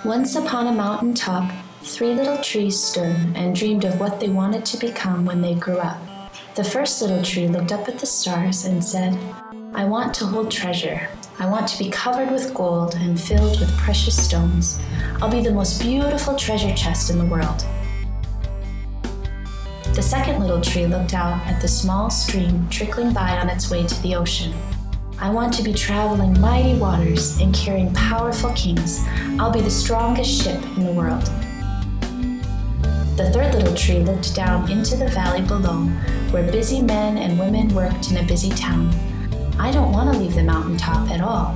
Once upon a mountain top, 3 little trees stood and dreamed of what they wanted to become when they grew up. The first little tree looked up at the stars and said, "I want to hold treasure. I want to be covered with gold and filled with precious stones. I'll be the most beautiful treasure chest in the world." The second little tree looked out at the small stream trickling by on its way to the ocean. "I want to be traveling mighty waters and carrying powerful kings. I'll be the strongest ship in the world." The third little tree looked down into the valley below, where busy men and women worked in a busy town. "I don't want to leave the mountaintop at all.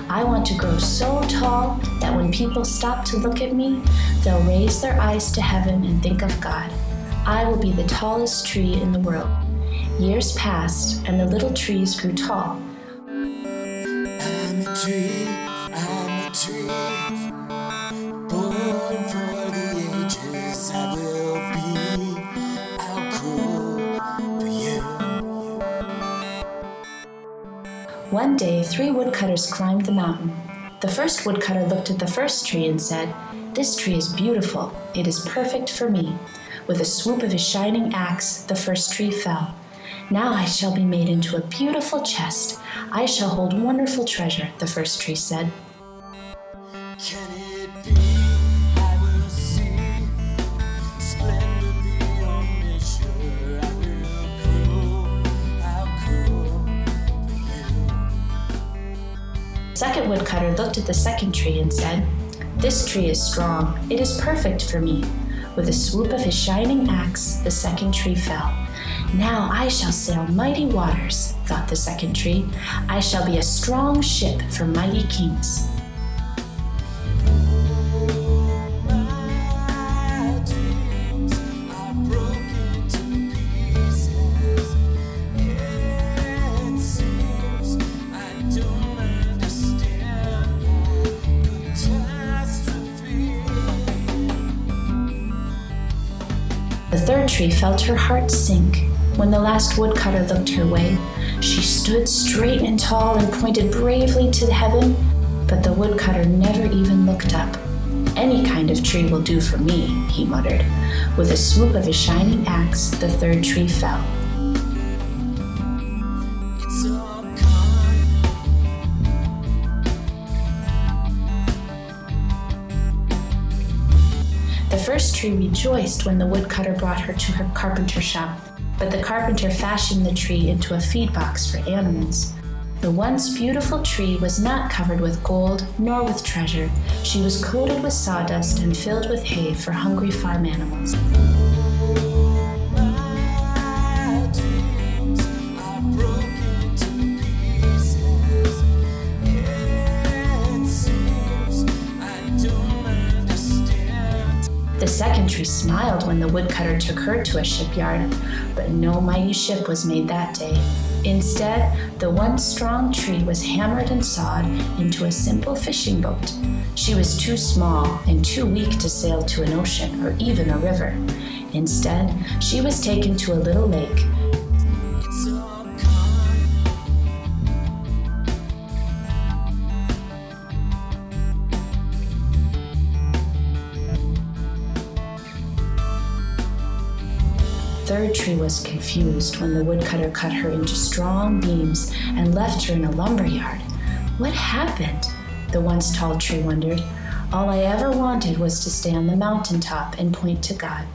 I want to grow so tall that when people stop to look at me, they'll raise their eyes to heaven and think of God. I will be the tallest tree in the world." Years passed, and the little trees grew tall. I'm a tree, born for the ages. I will be, I'll grow for you. One day, 3 woodcutters climbed the mountain. The first woodcutter looked at the first tree and said, "This tree is beautiful. It is perfect for me." With a swoop of his shining axe, the first tree fell. "Now I shall be made into a beautiful chest. I shall hold wonderful treasure," the first tree said. Can it be? I will see splendidly on measure. I will grow, I'll grow for you. The second woodcutter looked at the second tree and said, "This tree is strong. It is perfect for me." With a swoop of his shining axe, the second tree fell. "Now I shall sail mighty waters," thought the second tree. "I shall be a strong ship for mighty kings." My dreams are broken to pieces. It seems I don't understand my catastrophe. The third tree felt her heart sink. When the last woodcutter looked her way, she stood straight and tall and pointed bravely to heaven, but the woodcutter never even looked up. "Any kind of tree will do for me," he muttered. With a swoop of his shining axe, the third tree fell. It's all gone. The first tree rejoiced when the woodcutter brought her to her carpenter shop, but the carpenter fashioned the tree into a feed box for animals. The once beautiful tree was not covered with gold nor with treasure. She was coated with sawdust and filled with hay for hungry farm animals. My dreams are broken to pieces. It seems I don't understand. The second tree smiled when the woodcutter took her to a shipyard, but no mighty ship was made that day. Instead, the once strong tree was hammered and sawed into a simple fishing boat. She was too small and too weak to sail to an ocean or even a river. Instead, she was taken to a little lake. It's all gone. Third tree was confused when the woodcutter cut her into strong beams and left her in a lumber yard. What happened? The once tall tree wondered. All I ever wanted was to stay on the mountaintop and point to God.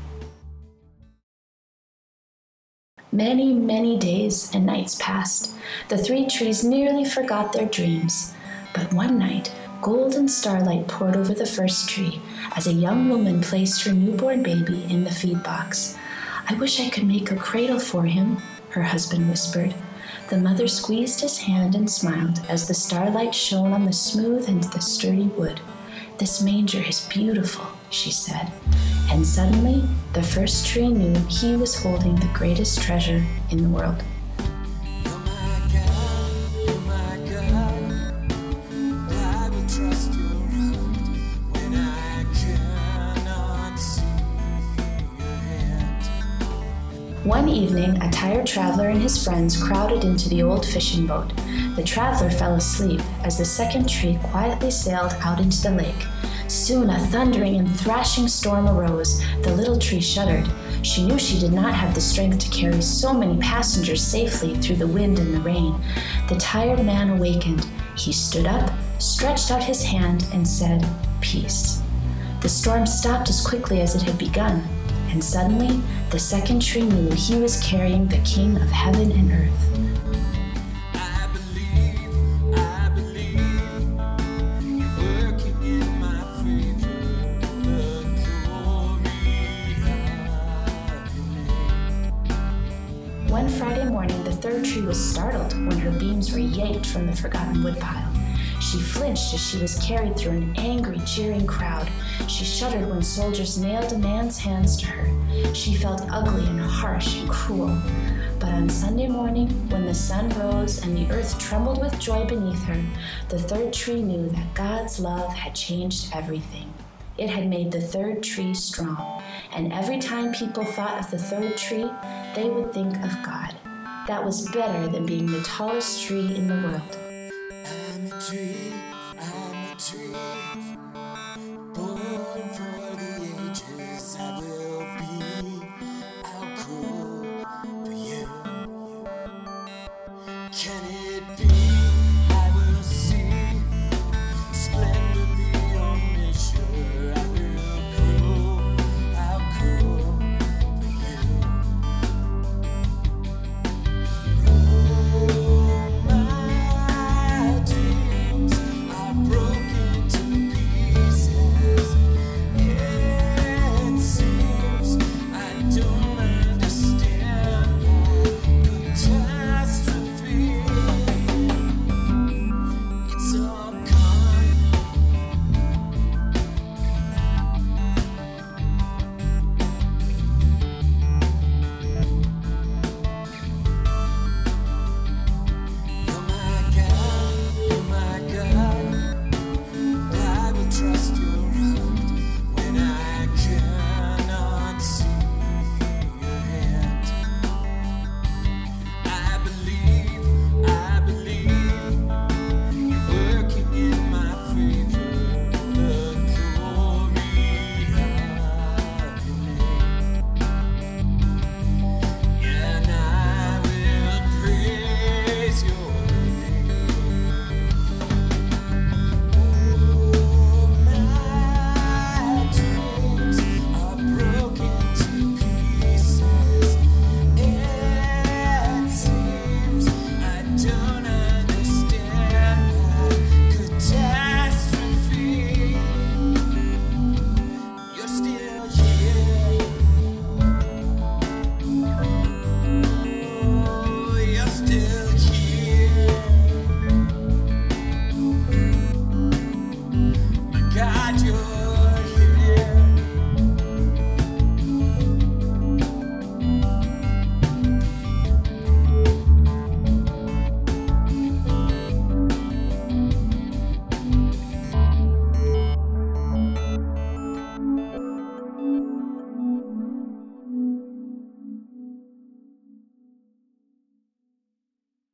Many, many days and nights passed. The 3 trees nearly forgot their dreams. But one night, golden starlight poured over the first tree as a young woman placed her newborn baby in the feed box. "I wish I could make a cradle for him," her husband whispered. The mother squeezed his hand and smiled as the starlight shone on the smooth and the sturdy wood. "This manger is beautiful," she said. And suddenly, the first tree knew he was holding the greatest treasure in the world. You're my God, I will trust your hand when I cannot see your hand. One evening, a tired traveler and his friends crowded into the old fishing boat. The traveler fell asleep as the second tree quietly sailed out into the lake. Soon a thundering and thrashing storm arose. The little tree shuddered. She knew she did not have the strength to carry so many passengers safely through the wind and the rain. The tired man awakened. He stood up, stretched out his hand, and said, "Peace." The storm stopped as quickly as it had begun, and suddenly the second tree knew he was carrying the King of heaven and earth. One Friday morning, the third tree was startled when her beams were yanked from the forgotten woodpile. She flinched as she was carried through an angry, jeering crowd. She shuddered when soldiers nailed a man's hands to her. She felt ugly and harsh and cruel. But on Sunday morning, when the sun rose and the earth trembled with joy beneath her, the third tree knew that God's love had changed everything. It had made the third tree strong, and every time people thought of the third tree, they would think of God. That was better than being the tallest tree in the world. I'm a tree.